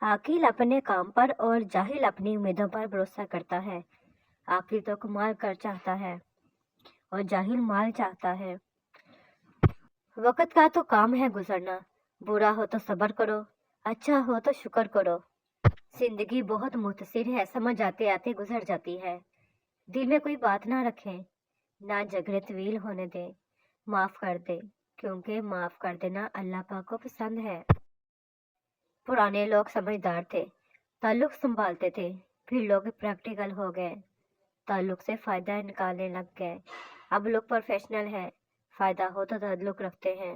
عاقل अपने काम पर और जाहिल अपनी उम्मीदों पर भरोसा करता है। आकिल तो कमाल कर चाहता है और जाहिल माल चाहता है। वक्त का तो काम है गुजरना, बुरा हो तो सब्र करो, अच्छा हो तो शुक्र करो। जिंदगी बहुत मुख्तसर है, समझ आते आते गुजर जाती है। दिल में कोई बात ना रखें, ना झगड़े तवील होने दें, माफ कर दे, क्योंकि माफ कर देना अल्लाह पाक को पसंद है। पुराने लोग समझदार थे, ताल्लुक संभालते थे, फिर लोग प्रैक्टिकल हो गए, ताल्लुक से फायदा निकालने लग गए। अब लोग प्रोफेशनल हैं, फायदा हो तो ताल्लुक रखते हैं।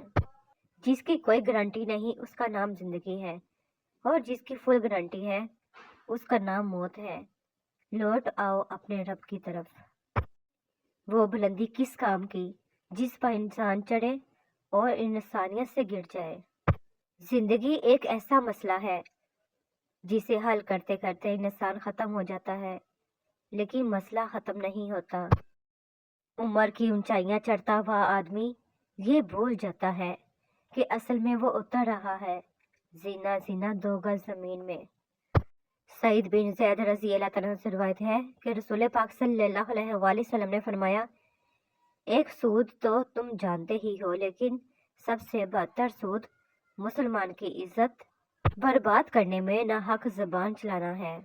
जिसकी कोई गारंटी नहीं उसका नाम जिंदगी है, और जिसकी फुल गारंटी है उसका नाम मौत है। लौट आओ अपने रब की तरफ। वो बुलंदी किस काम की जिस पर इंसान चढ़े और इंसानियत से गिर जाए। जिंदगी एक ऐसा मसला है जिसे हल करते करते इंसान खत्म हो जाता है, लेकिन मसला खत्म नहीं होता। उम्र की ऊंचाइयां चढ़ता हुआ आदमी ये भूल जाता है कि असल में वो उतर रहा है जीना जीना 2 गज जमीन में। सईद बिन ज़ैद रज़ी अल्लाह तआला से रिवायत है कि रसूल पाक सल्लल्लाहु अलैहि वसल्लम ने फरमाया, एक सूद तो तुम जानते ही हो, लेकिन सबसे बदतर सूद मुसलमान की इज्जत बर्बाद करने में नाहक ज़बान चलाना है।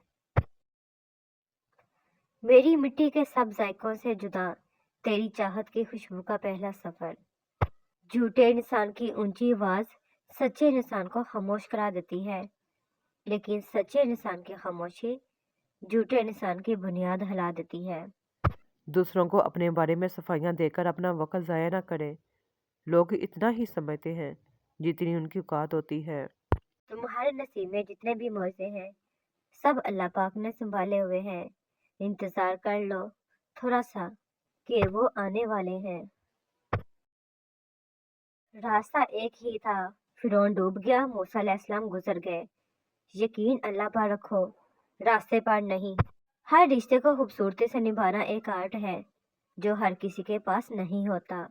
मेरी मिट्टी के सब जायकों से जुदा तेरी चाहत की खुशबू का पहला सफर। झूठे इंसान की ऊंची आवाज सच्चे इंसान को खामोश करा देती है, लेकिन सच्चे इंसान की खामोशी झूठे इंसान की बुनियाद हिला देती है। दूसरों को अपने बारे में सफाइयाँ देकर अपना वक्त ज़ाया ना करें। लोग इतना ही समझते हैं जितनी उनकी औकात होती है। तुम्हारे नसीब में जितने भी मौजे हैं सब अल्लाह पाक ने संभाले हुए हैं। इंतजार कर लो थोड़ा सा कि वो आने वाले हैं। रास्ता एक ही था, फिरौन डूब गया, मूसा अलैहिस्सलाम गुजर गए। यकीन अल्लाह पर रखो, रास्ते पर नहीं। हर रिश्ते को खूबसूरती से निभाना एक आर्ट है जो हर किसी के पास नहीं होता।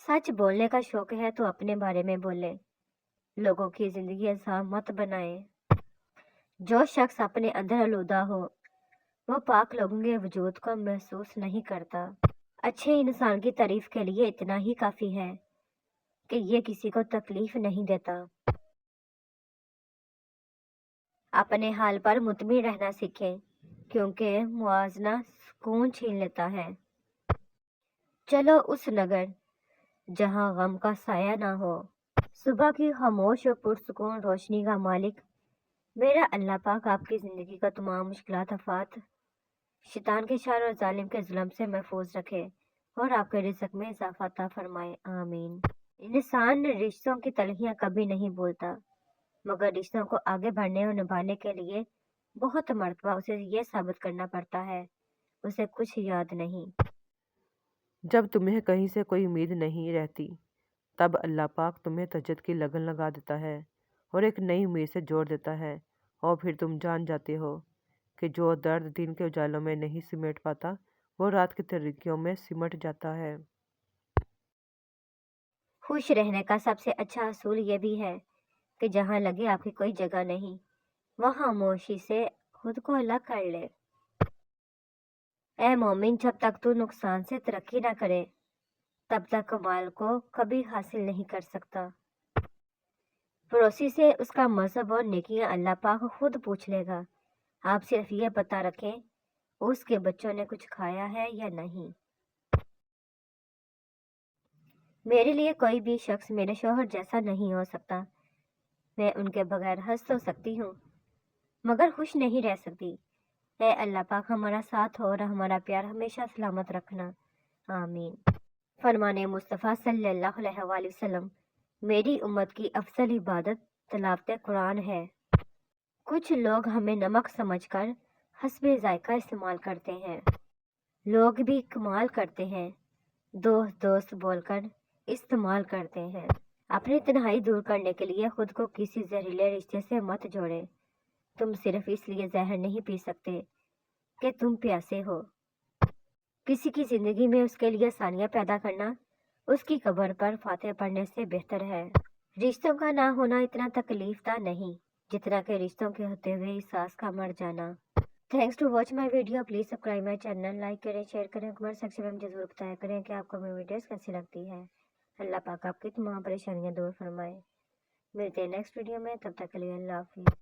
सच बोलने का शौक है तो अपने बारे में बोले, लोगों की जिंदगी आसान मत बनाए। जो शख्स अपने अंदर आलूदा हो वो पाक लोगों के वजूद को महसूस नहीं करता। अच्छे इंसान की तारीफ के लिए इतना ही काफी है कि ये किसी को तकलीफ नहीं देता। अपने हाल पर मुतमिन रहना सीखें, क्योंकि मुआवजा सुकून छीन लेता है। चलो उस नगर जहां गम का साया ना हो। सुबह की खामोश और पुरसुकून रोशनी का मालिक मेरा अल्लाह पाक आपकी ज़िंदगी का तमाम मुश्किलात आफात शैतान के शर और जालिम के जुल्म से महफूज रखे और आपके रिज़्क में इजाफा अता फरमाए, आमीन। इंसान रिश्तों की तलखियां कभी नहीं भूलता, मगर रिश्तों को आगे बढ़ने और निभाने के लिए बहुत मर्तबा उसे ये साबित करना पड़ता है उसे कुछ याद नहीं। जब तुम्हें कहीं से कोई उम्मीद नहीं रहती तब अल्लाह पाक तुम्हें तजद की लगन लगा देता है और एक नई उम्मीद से जोड़ देता है, और फिर तुम जान जाते हो कि जो दर्द दिन के उजालों में नहीं सिमट पाता वो रात की तरीकियों में सिमट जाता है। खुश रहने का सबसे अच्छा असूल ये भी है कि जहाँ लगे आपकी कोई जगह नहीं वहाँ खामोशी से खुद को अलग कर ले। ए मोमिन, जब तक तू नुकसान से तरक्की ना करे तब तक कमाल को कभी हासिल नहीं कर सकता। पड़ोसी से उसका मजहब और नेकियां अल्लाह पाक खुद पूछ लेगा। आप सिर्फ ये पता रखें उसके बच्चों ने कुछ खाया है या नहीं। मेरे लिए कोई भी शख्स मेरे शौहर जैसा नहीं हो सकता। मैं उनके बगैर हंस तो सकती हूँ मगर खुश नहीं रह सकती। ए अल्लाह पाक हमारा साथ हो और हमारा प्यार हमेशा सलामत रखना, आमीन। फरमाने मुस्तफ़ा सल्लल्लाहु अलैहि वसल्लम, मेरी उम्मत की अफजल इबादत तिलावत कुरान है। कुछ लोग हमें नमक समझकर हस्बे जायका इस्तेमाल करते हैं। लोग भी कमाल करते हैं, दोस्त दोस्त बोलकर इस्तेमाल करते हैं। अपनी तन्हाई दूर करने के लिए खुद को किसी जहरीले रिश्ते से मत जोड़े। तुम सिर्फ इसलिए जहर नहीं पी सकते कि तुम प्यासे हो। किसी की जिंदगी में उसके लिए आसानियां पैदा करना उसकी कब्र पर फातिहा पढ़ने से बेहतर है। रिश्तों का ना होना इतना तकलीफ दा नहीं जितना कि रिश्तों के होते हुए इस सास का मर जाना। Thanks to watch my video. Please subscribe my channel, like करें, शेयर करें, कमेंट सेक्शन में मुझे ज़रूर बताया करें कि आपको मेरी वीडियोस कैसी लगती है। अल्लाह पाक आपकी तमाम परेशानियां दूर फरमाए। मिलते हैं नेक्स्ट वीडियो में, तब तक के लिए अल्लाह हाफिज़।